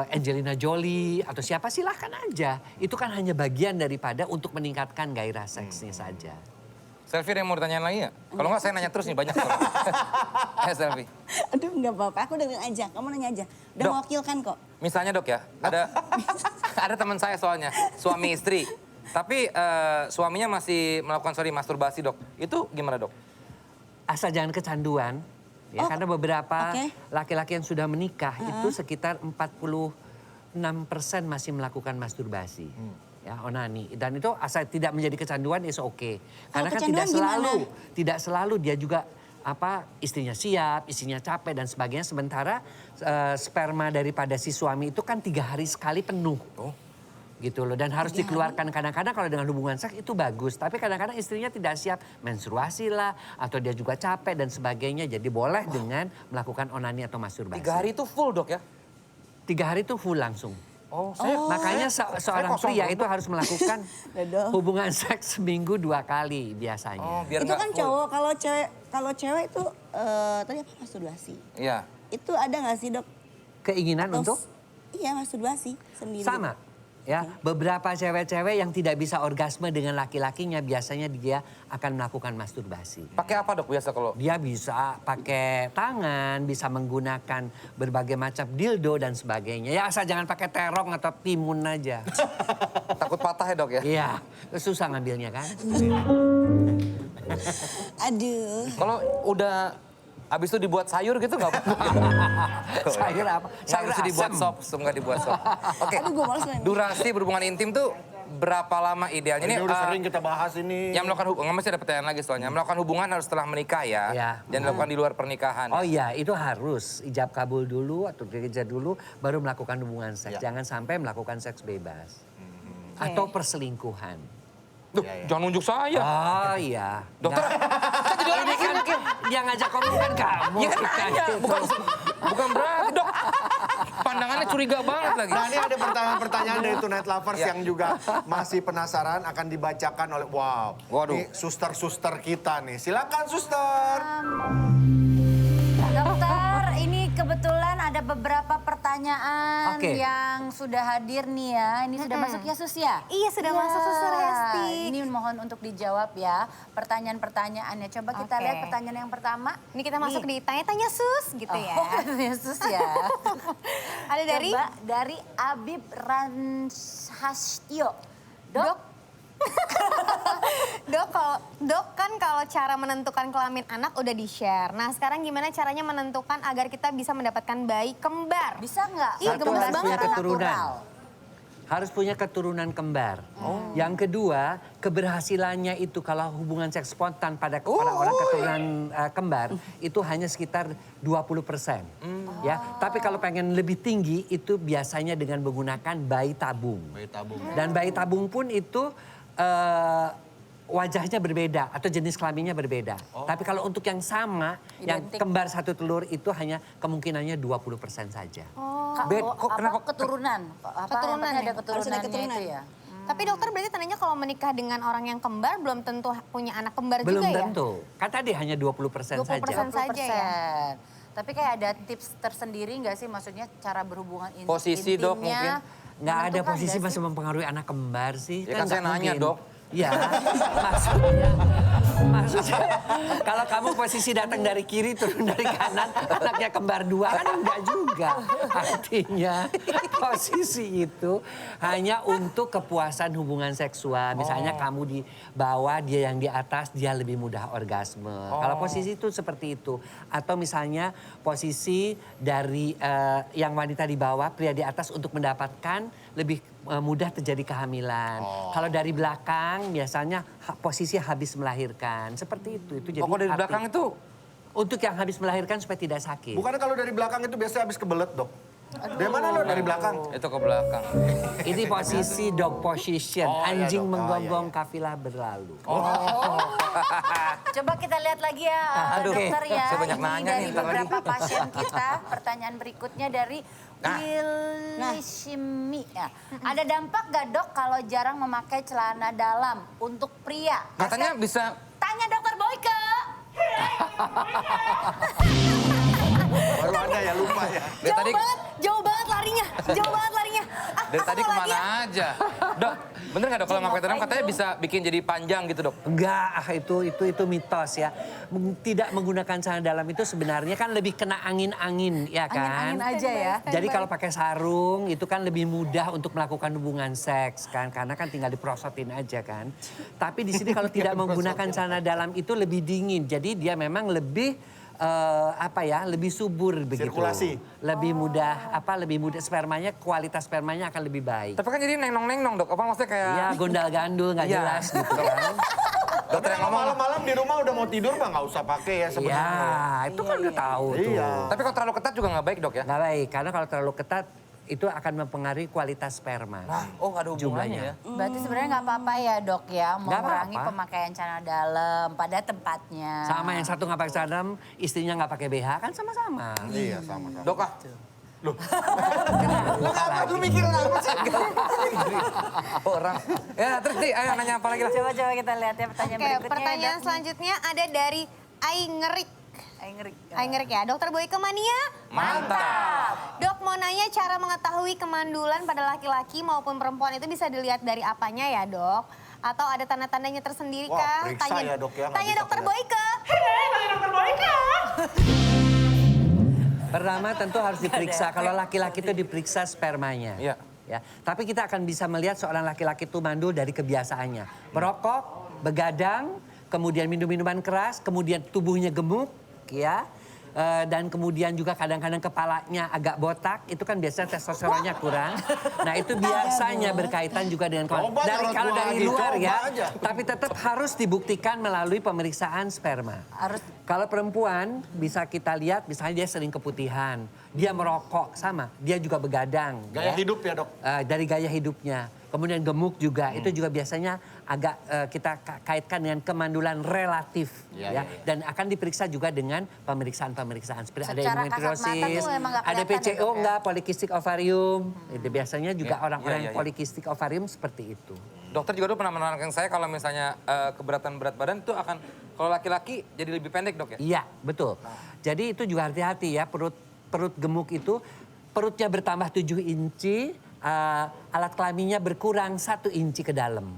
Angelina Jolie atau siapa silahkan aja. Itu kan hanya bagian daripada untuk meningkatkan gairah seksnya saja.
Selfie ada yang mau ditanyain lagi nggak? Kalau nggak saya nanya terus nih banyak. Selfie.
Aduh, nggak apa-apa. Aku dengerin aja. Kamu nanya aja. Udah
Dok.
mewakilkan kok.
Misalnya dok ya, ada teman saya soalnya, suami istri. Tapi suaminya masih melakukan masturbasi dok. Itu gimana dok?
Asal jangan kecanduan. Ya,
Oh,
karena beberapa
oke.
laki-laki yang sudah menikah itu sekitar 46% masih melakukan masturbasi. Ya, onani. Dan itu asal tidak menjadi kecanduan is oke. Karena kan
kecanduan
tidak selalu dia juga istrinya siap, istrinya capek dan sebagainya. Sementara sperma daripada si suami itu kan 3 hari sekali penuh. Gitu loh, dan harus dikeluarkan. Kadang-kadang kalau dengan hubungan seks itu bagus, tapi kadang-kadang istrinya tidak siap, menstruasi lah, atau dia juga capek dan sebagainya. Jadi boleh dengan melakukan onani atau masturbasi.
3 hari itu full dok ya?
3 hari itu full langsung.
Oh,
Makanya seorang
kosong
pria
dong,
itu harus melakukan
Dodol.
hubungan seks seminggu 2 kali biasanya.
Oh, biar
Itu
nggak
kan
full.
cowok, kalau cewek itu tadi apa masturbasi?
Iya.
Itu ada nggak sih dok?
Keinginan
Atau
untuk
Iya masturbasi sendiri.
sama. Ya, beberapa cewek-cewek yang tidak bisa orgasme dengan laki-lakinya biasanya dia akan melakukan masturbasi.
Pakai apa dok biasa kalau?
Dia bisa pakai tangan, bisa menggunakan berbagai macam dildo dan sebagainya. Ya asal jangan pakai terong atau timun aja.
Takut patah ya dok ya?
Iya, susah ngambilnya kan.
Aduh.
Kalau udah abis itu dibuat sayur gitu nggak apa-apa?
Sayur apa?
Sayur
Sayur
itu dibuat
asem.
sop, nggak dibuat sop. Oke,
Aduh, gua males main.
durasi berhubungan intim tuh berapa lama idealnya?
Ini
Ini
udah sering kita bahas ini.
yang melakukan hubungan, masih ada pertanyaan lagi soalnya. Melakukan hubungan harus setelah menikah ya,
Ya.
dan dilakukan di luar pernikahan.
Oh iya, itu harus ijab kabul dulu atau gereja dulu baru melakukan hubungan seks.
Ya.
Jangan sampai melakukan seks bebas. Atau perselingkuhan.
Duh, jangan nunjuk saya.
Oh iya.
Dokter,
Nggak. Ini kan yang ngajak ngomong kan kamu.
ya kan nanya, bukan berarti dok. Pandangannya curiga banget lagi.
Nah ini ada pertanyaan-pertanyaan dari Tonight Lovers
Ya.
yang juga masih penasaran akan dibacakan oleh
Waduh.
Ini suster-suster kita nih. Silakan suster.
Dokter, ini kebetulan ada beberapa pertanyaan
Oke.
yang sudah hadir nih ya. Ini sudah masuk ya Sus ya?
Iya, sudah masuk, Suster Hesti.
Ini mohon untuk dijawab ya pertanyaan-pertanyaannya. Coba kita
Oke.
lihat pertanyaan yang pertama.
Ini kita masuk di tanya-tanya sus gitu ya.
Oh, katanya Sus ya.
Ada dari
Coba dari Abib Ranhastyo. Dok,
Dok kan kalau cara menentukan kelamin anak udah di-share. Nah sekarang gimana caranya menentukan agar kita bisa mendapatkan bayi kembar?
bisa nggak?
Ih,
Satu
gemes
harus punya
banget.
keturunan.
Natural.
Harus punya keturunan kembar. Yang kedua, keberhasilannya itu kalau hubungan seks spontan pada orang-orang keturunan kembar itu hanya sekitar 20%. Ya, tapi kalau pengen lebih tinggi itu biasanya dengan menggunakan bayi tabung. Dan bayi tabung pun itu wajahnya berbeda atau jenis kelaminnya berbeda. Tapi kalau untuk yang sama, yang
Identik.
kembar satu telur itu hanya kemungkinannya 20% saja.
Kenapa
keturunan? Apa
Keturunan
yang penting
ya?
ada keturunannya
Harus ada keturunan.
itu ya?
Tapi dokter berarti tandanya kalau menikah dengan orang yang kembar belum tentu punya anak kembar
Belum
juga ya?
tentu. Kan tadi hanya 20%
20%
saja.
saja ya?
Tapi kayak ada tips tersendiri nggak sih maksudnya cara berhubungan
Posisi, Dok,
intimnya?
Nggak ada
Menentukan
posisi
nggak
masih mempengaruhi anak kembar sih.
Ya kan saya
nggak
nanya,
mungkin.
Dok.
Ya, maksudnya kalau kamu posisi datang dari kiri turun dari kanan, anaknya kembar 2 kan enggak juga. Artinya posisi itu hanya untuk kepuasan hubungan seksual. Misalnya kamu di bawah, dia yang di atas, dia lebih mudah orgasme. Kalau posisi itu seperti itu. Atau misalnya posisi dari yang wanita di bawah, pria di atas untuk mendapatkan lebih mudah terjadi kehamilan. Kalau dari belakang biasanya posisi habis melahirkan. Seperti itu. Itu jadi
Pokok dari
arti-
belakang itu
untuk yang habis melahirkan supaya tidak sakit.
Bukannya kalau dari belakang itu biasanya habis kebelet dok? Dari mana lo dari belakang?
itu ke belakang.
Ini posisi dog position.
Oh, iya,
Anjing
dok. Oh,
menggonggong kafilah berlalu.
Coba kita lihat lagi ya
Aduh,
dokter ya.
saya banyak
Ini
nanya
dari
nih, ntar lagi.
beberapa pasien kita. Pertanyaan berikutnya dari
Nah.
Wilishimi. Ya. Ada dampak gak dok kalau jarang memakai celana dalam untuk pria?
Katanya bisa
Tanya dokter Boyke.
Baru ada ya lupa ya.
dari tadi
Jauh banget larinya, jauh banget larinya.
dari tadi
Apa lagi
kemana
ya?
aja? Dok, bener nggak dok kalau nggak pakai tanam katanya bisa bikin jadi panjang gitu dok?
Enggak, itu mitos ya. Tidak menggunakan celana dalam itu sebenarnya kan lebih kena angin-angin ya kan.
Angin-angin aja ya.
Jadi kalau pakai sarung itu kan lebih mudah untuk melakukan hubungan seks kan, karena kan tinggal diprosotin aja kan. Tapi di sini kalau tidak menggunakan celana dalam itu lebih dingin, jadi dia memang lebih lebih subur begitu.
Sirkulasi.
Lebih mudah lebih mudah spermanya, kualitas spermanya akan lebih baik.
Tapi kan jadi nengnong-nengnong dok, apa maksudnya kayak...
Ya gondal gandul nggak
Iya.
jelas gitu kan.
Dokter yang
Kalau
ngomong,
malam-malam di rumah udah mau tidur mah nggak usah pakai ya sebenarnya.
Iya, itu kan udah tahu tuh.
Iya.
tapi kalau terlalu ketat juga nggak baik dok ya?
Nggak baik, karena kalau terlalu ketat itu akan mempengaruhi kualitas sperma.
Oh nggak ada hubungannya ya?
Berarti sebenarnya nggak apa-apa ya dok ya
Nggak
mengurangi
apa-apa.
pemakaian celana dalam pada tempatnya.
Sama yang satu nggak pakai celana dalam, istrinya nggak pakai BH kan sama-sama.
Iya sama-sama.
Dok ah,
Lu mikirin apa sih?
Orang. Ya terus nih, ayo nanya apa lagi lah.
Coba kita lihat ya pertanyaan
Oke,
berikutnya.
pertanyaan selanjutnya ada dari Aingerik. Aingerik ya, Dokter Boyke Mania?
Mantap.
Dok, mau nanya cara mengetahui kemandulan pada laki-laki maupun perempuan itu bisa dilihat dari apanya ya, Dok? Atau ada tanda-tandanya tersendiri
Wah,
kah?
periksa ya, Dok, ya, nggak
Tanya
bisa
Dokter
kelihatan.
Boyke.
Pertama tentu harus diperiksa. Kalau laki-laki itu diperiksa spermanya.
Iya.
Ya. Tapi kita akan bisa melihat seorang laki-laki itu mandul dari kebiasaannya. Merokok, begadang, kemudian minum minuman keras, kemudian tubuhnya gemuk, ya. Dan kemudian juga kadang-kadang kepalanya agak botak, itu kan biasanya testosteronnya kurang. Nah itu biasanya berkaitan juga dengan
Coba
kalau dari luar
coba
ya,
aja.
tapi tetap harus dibuktikan melalui pemeriksaan sperma.
Harus.
Kalau perempuan bisa kita lihat, misalnya dia sering keputihan, dia merokok sama, dia juga begadang.
Gaya hidup ya, Dok?
Dari gaya hidupnya. Kemudian gemuk juga, itu juga biasanya agak kita kaitkan dengan kemandulan relatif.
Iya,
ya.
iya.
Dan akan diperiksa juga dengan pemeriksaan-pemeriksaan. Seperti ada
Secara kasat mata
endometriosis,
tuh emang nggak
ada
kelihatan ya,
PCO
Dok, ya?
enggak, polikistik ovarium. Itu biasanya juga
Iya,
orang-orang
iya,
yang
iya.
polikistik ovarium seperti itu.
Dokter juga dulu pernah menerangkan saya kalau misalnya keberatan berat badan itu akan, kalau laki-laki jadi lebih pendek, Dok ya?
Iya, betul. Jadi itu juga hati-hati ya, perut gemuk itu perutnya bertambah 7 inci, alat kelaminnya berkurang 1 inci ke dalam.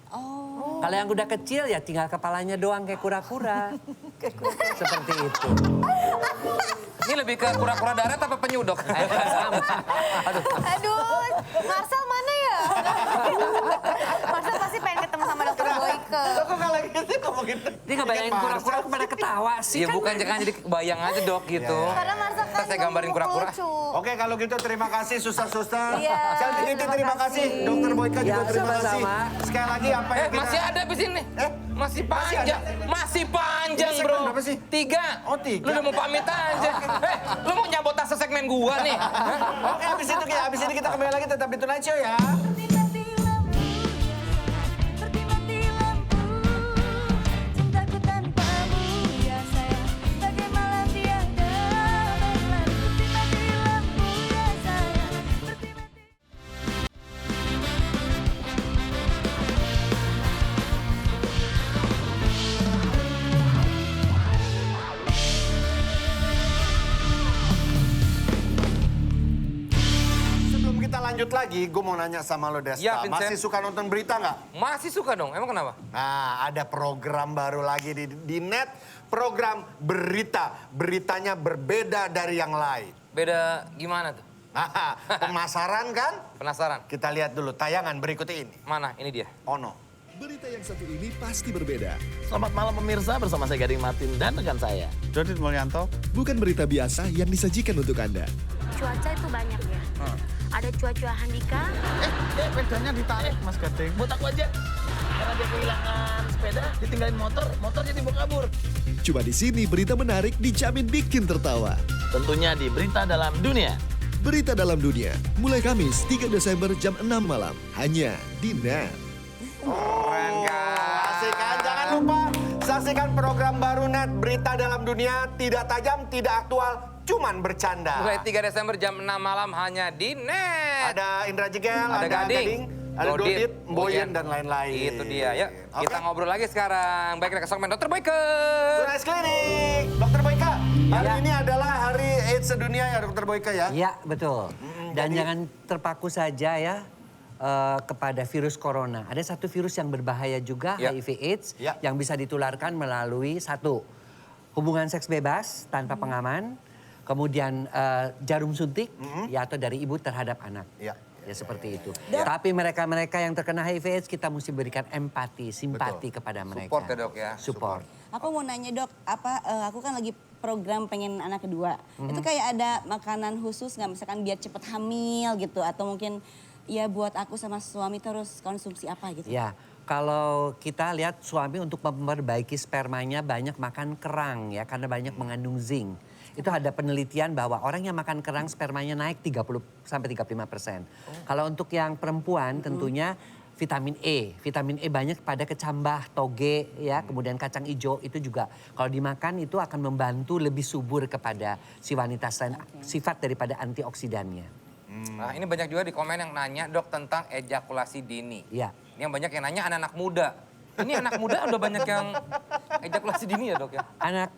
Oh.
Kalau yang udah kecil ya tinggal kepalanya doang kayak kura-kura. Seperti itu.
Ini lebih ke kura-kura darat apa penyu, Dok?
Sama.
Aduh, Marcel mana ya? Marcel pasti pengen ketemu sama Dokter Boyke.
Kok nggak lagi sih ngomongin?
Dia ngebayangin kura-kura pada ketawa sih
Iya
kan.
bukan, jangan jadi bayang aja, Dok, gitu.
Karena Marcel kan
Ntar saya gambarin kura-kura.
lucu.
Oke, kalau gitu terima kasih suster-suster.
Iya,
Cantik Titi terima kasih. Dokter Boyke juga
Ya,
terima kasih.
sama-sama.
Sekali lagi apa yang kita...
Masih ada di sini. Masih panjang. Masih panjang,
Ini segmen
bro.
berapa sih?
3.
Oh, 3.
Lu udah mau pamit aja. Lu mau nyabotase segmen gua nih.
Oke, habis ini kita kembali lagi tetap di Tonight Show ya.
Seperti mati lampu, cintaku tanpamu ya sayang, bagai malam tiada berlalu. Seperti mati lampu ya sayang, seperti mati.
Sebelum kita lanjut lagi, gue mau nanya sama lo Desta.
Ya, Vincent.
Masih suka nonton berita nggak?
Masih suka dong, emang kenapa?
Nah, ada program baru lagi di net. Program berita. Beritanya berbeda dari yang lain.
Beda gimana tuh?
Nah, pemasaran kan?
Penasaran?
Kita lihat dulu tayangan berikutnya ini.
Mana? Ini dia.
Ono.
Berita yang satu ini pasti berbeda.
Selamat malam pemirsa, bersama saya Gading Martin dan rekan saya.
Dodit Mulyanto.
Bukan berita biasa yang disajikan untuk Anda.
Cuaca itu banyak ya. Ada cuaca Handika.
Sepedanya ditarik Mas Gading.
Buat aku aja, karena dia kehilangan sepeda, ditinggalin motor jadi mau kabur.
Cuma di sini berita menarik dijamin bikin tertawa.
Tentunya di Berita Dalam Dunia.
Berita dalam dunia, mulai Kamis 3 Desember jam 6 malam. Hanya di NET.
Keren kan?
Asik kan? Jangan lupa saksikan program baru net Berita Dalam Dunia. Tidak tajam, tidak aktual, cuman bercanda.
Mulai 3 Desember jam 6 malam hanya di NET.
Ada Indra Jegel,
Ada Gading,
ada Dodit, Boyen, dan lain-lain.
Itu dia. Yuk,
Oke.
kita ngobrol lagi sekarang. Baik, kita ke segmen Dokter Boyke.
Tonight Clinic. Dokter Boyke, hari
Ya.
ini adalah hari AIDS sedunia ya Dokter Boyke ya?
Iya, betul. Dan
jadi-
jangan terpaku saja ya kepada virus corona. Ada satu virus yang berbahaya juga,
Ya.
HIV AIDS,
Ya.
yang bisa ditularkan melalui satu, hubungan seks bebas tanpa pengaman, kemudian jarum suntik, ya atau dari ibu terhadap anak.
Ya.
Ya seperti itu. Tapi mereka-mereka yang terkena HIV AIDS kita mesti berikan empati, simpati kepada mereka.
Support ya, Dok, ya.
Support.
Aku mau nanya dok, aku kan lagi program pengen anak kedua. Itu kayak ada makanan khusus nggak, misalkan biar cepet hamil gitu, atau mungkin ya buat aku sama suami terus konsumsi apa gitu?
Ya, kalau kita lihat suami untuk memperbaiki spermanya banyak makan kerang ya, karena banyak mengandung zinc. Itu ada penelitian bahwa orang yang makan kerang spermanya naik 30 sampai 35%. Kalau untuk yang perempuan tentunya vitamin E. Vitamin E banyak pada kecambah, toge, ya, kemudian kacang hijau itu juga kalau dimakan itu akan membantu lebih subur kepada si wanita selain sifat daripada antioksidannya.
Nah ini banyak juga di komen yang nanya dok tentang ejakulasi dini.
Iya.
Yang banyak yang nanya anak-anak muda. Ini anak muda udah banyak yang ejakulasi dini ya dok ya?
Anak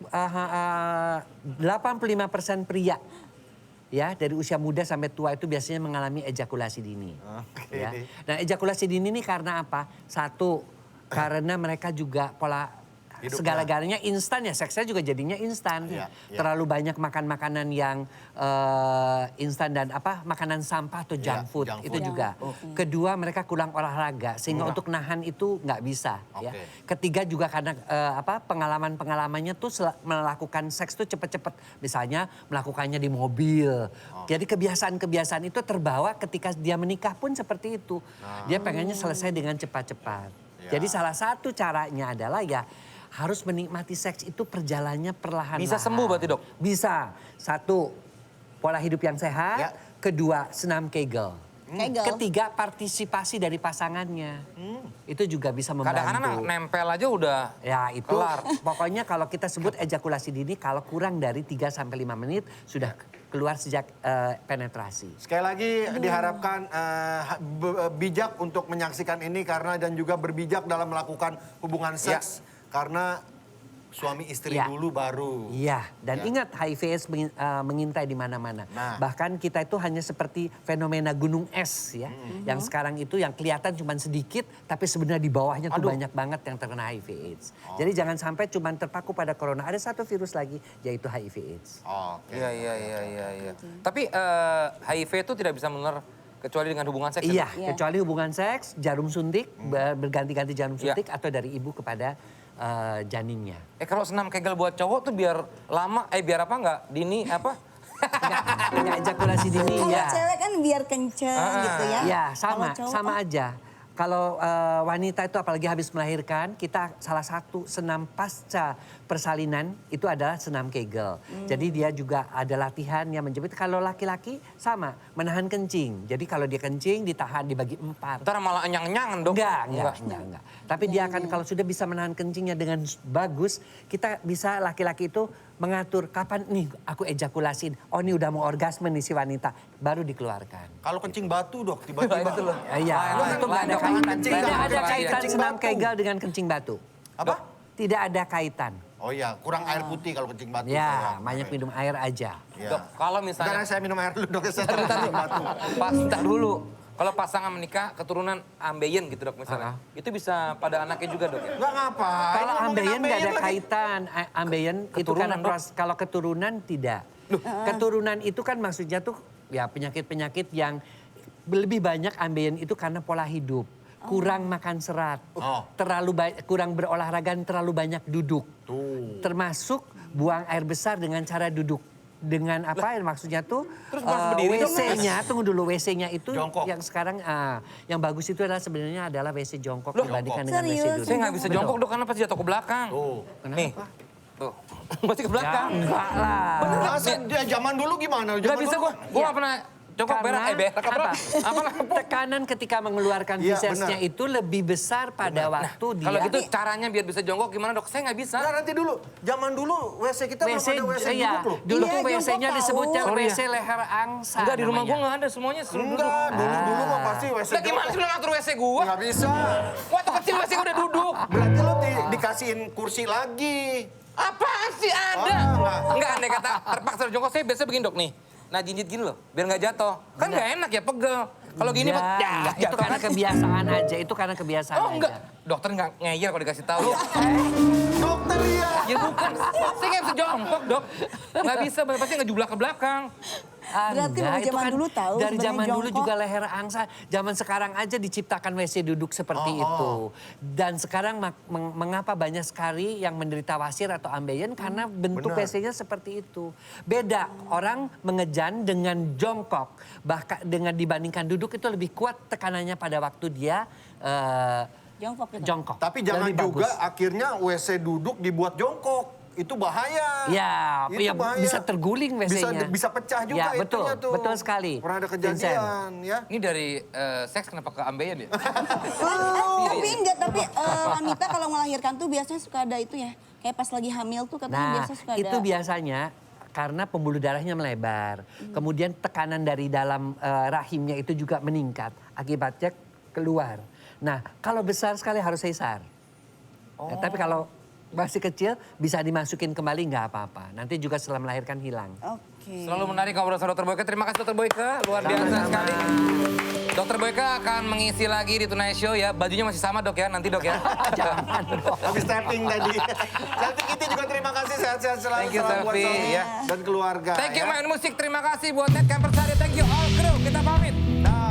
85% pria ya dari usia muda sampai tua itu biasanya mengalami ejakulasi dini. Ya. Nah ejakulasi dini ini karena apa? Satu, karena mereka juga pola segala-galanya instan ya, seksnya juga jadinya instan. Terlalu banyak makan makanan yang instan dan makanan sampah atau junk food itu juga. Kedua mereka kurang olahraga sehingga untuk nahan itu nggak bisa. Ya. Ketiga juga karena pengalamannya tuh melakukan seks tuh cepet-cepet. Misalnya melakukannya di mobil. Jadi kebiasaan-kebiasaan itu terbawa ketika dia menikah pun seperti itu. Dia pengennya selesai dengan cepat-cepat. Jadi salah satu caranya adalah ya harus menikmati seks itu perjalannya perlahan-lahan.
Bisa sembuh berarti dok?
Bisa. Satu, pola hidup yang sehat. Kedua, senam Kegel. Ketiga, partisipasi dari pasangannya. Itu juga bisa membantu.
Kadang-kadang nempel aja udah
ya, itu
kelar.
Pokoknya kalau kita sebut ejakulasi dini kalau kurang dari 3-5 menit sudah keluar sejak penetrasi.
Sekali lagi diharapkan bijak untuk menyaksikan ini karena dan juga berbijak dalam melakukan hubungan seks. Karena suami istri dulu baru.
Iya, dan ingat HIV/AIDS mengintai di mana-mana. Bahkan kita itu hanya seperti fenomena gunung es ya. Yang sekarang itu yang kelihatan cuma sedikit tapi sebenarnya di bawahnya tuh banyak banget yang terkena HIV/AIDS. Jadi jangan sampai cuma terpaku pada corona. Ada satu virus lagi yaitu HIV/AIDS.
Iya. Tapi HIV itu tidak bisa menular kecuali dengan hubungan seks.
Iya, kecuali hubungan seks, jarum suntik, berganti-ganti jarum suntik atau dari ibu kepada janinnya.
Kalau senam Kegel buat cowok tuh biar lama, biar apa nggak dini apa?
Enggak ejakulasi dini
Kalau
ya.
cewek kan biar kenceng gitu ya.
Ya sama,
Kalau cowok,
sama aja. Kalau wanita itu apalagi habis melahirkan, kita salah satu senam pasca persalinan itu adalah senam Kegel. Jadi dia juga ada latihan yang menjepit. Kalau laki-laki sama, menahan kencing. Jadi kalau dia kencing ditahan dibagi 4.
Ntar malah enyang-enyangan dong.
Enggak. Tapi dia akan kalau sudah bisa menahan kencingnya dengan bagus, kita bisa laki-laki itu mengatur kapan nih aku ejakulasin. Oh ini udah mau orgasme nih si wanita, baru dikeluarkan.
Kalau kencing batu dok, tiba-tiba.
Iya, itu nggak ada kaitan. Tidak ada kaitan senam Kegel dengan kencing batu.
Apa?
Tidak ada kaitan.
Oh iya, kurang air putih kalau kencing batu.
Ya, banyak minum air aja.
Dok, kalau misalnya...
Karena saya minum air dulu dok, saya kencing batu.
Ntar dulu. Kalau pasangan menikah keturunan ambeien gitu dok misalnya. Itu bisa pada anaknya juga dok ya?
Nggak ngapain.
Kalau ambeien nggak ada kaitan. Ambeien itu karena kalau keturunan tidak. Keturunan itu kan maksudnya tuh ya penyakit-penyakit yang lebih banyak ambeien itu karena pola hidup. Kurang makan serat, kurang berolahraga, terlalu banyak duduk. Termasuk buang air besar dengan cara duduk. Dengan apa maksudnya tuh WC-nya, tunggu dulu WC-nya itu
jongkok.
Yang sekarang yang bagus itu adalah sebenarnya adalah WC jongkok dibandingkan dengan WC duduk.
Saya nggak bisa jongkok dok karena pasti jatuh ke belakang.
Kenapa?
Nih, tuh pasti ke belakang.
Ya, enggak lah.
Masa zaman dulu gimana?
Nggak bisa gue nggak pernah jongkok berak
apa? Tekanan ketika mengeluarkan fesesnya itu lebih besar pada waktu dia.
Kalau gitu caranya biar bisa jongkok gimana dok? Saya nggak bisa.
Nah, nanti dulu, zaman dulu WC kita belum ada WC duduk loh.
Dulu tuh WC-nya disebutnya WC leher angsa.
Enggak, di rumah gue nggak ada, semuanya suruh duduk.
Enggak, dulu mah pasti WC
Nah, gimana sih lo ngatur WC gue?
Nggak bisa.
Waktu kecil WC gue udah duduk.
Berarti lo dikasihin kursi lagi.
Apaan sih ada? Enggak, andai kata terpaksa jongkok, saya biasa begini dok nih. Nah jinjit gini loh, biar nggak jatuh. Kan nggak enak ya, pegel. Kalau gini
ya, itu karena kebiasaan aja, itu karena kebiasaan aja.
Enggak, dokter nggak ngeyel kalau dikasih tahu.
Dokter ya?
Ya bukan, saya nggak bisa jongkok dok. Nggak bisa, pasti ngejublak ke belakang.
Berarti
Enggak,
zaman
kan
dulu tahu
dari zaman
sebenarnya
dulu
jongkok.
juga leher angsa. Zaman sekarang aja diciptakan WC duduk seperti itu. Dan sekarang mengapa banyak sekali yang menderita wasir atau ambeien karena bentuk WC-nya seperti itu. Beda, orang mengejan dengan jongkok. Bahkan dengan dibandingkan duduk itu lebih kuat tekanannya pada waktu dia
jongkok.
Jongkok.
Tapi jangan
Lebih
juga
bagus.
akhirnya WC duduk dibuat jongkok. itu bahaya.
Ya,
Itu bahaya.
bisa terguling WC-nya.
Bisa pecah juga
ya, betul,
itunya tuh.
betul sekali.
Pernah ada
Vincent.
kejadian ya.
Ini dari seks kenapa ke ambeien ya?
Tapi enggak, tapi wanita kalau melahirkan tuh biasanya suka ada itu ya. Kayak pas lagi hamil tuh katanya
Nah,
biasa suka ada.
itu biasanya karena pembuluh darahnya melebar. Kemudian tekanan dari dalam rahimnya itu juga meningkat. Akibatnya keluar. Nah, kalau besar sekali harus sesar. Nah, tapi kalau masih kecil bisa dimasukin kembali nggak apa-apa. Nanti juga setelah melahirkan hilang.
Oke.
Selalu menarik ngobrol sama Dokter Boyke. Terima kasih Dokter Boyke, luar biasa sekali. Dokter Boyke akan mengisi lagi di Tonight Show ya. Bajunya masih sama dok ya, nanti dok ya.
Jangan dong.
Habis tapping tadi. Cantik Kitty juga terima kasih, sehat-sehat selalu.
Thank you,
Salam buat
Selfie,
suami
ya.
dan keluarga.
Thank you
ya.
main musik, terima kasih buat Net Campers Hari. Thank you all crew, kita pamit.
Dah.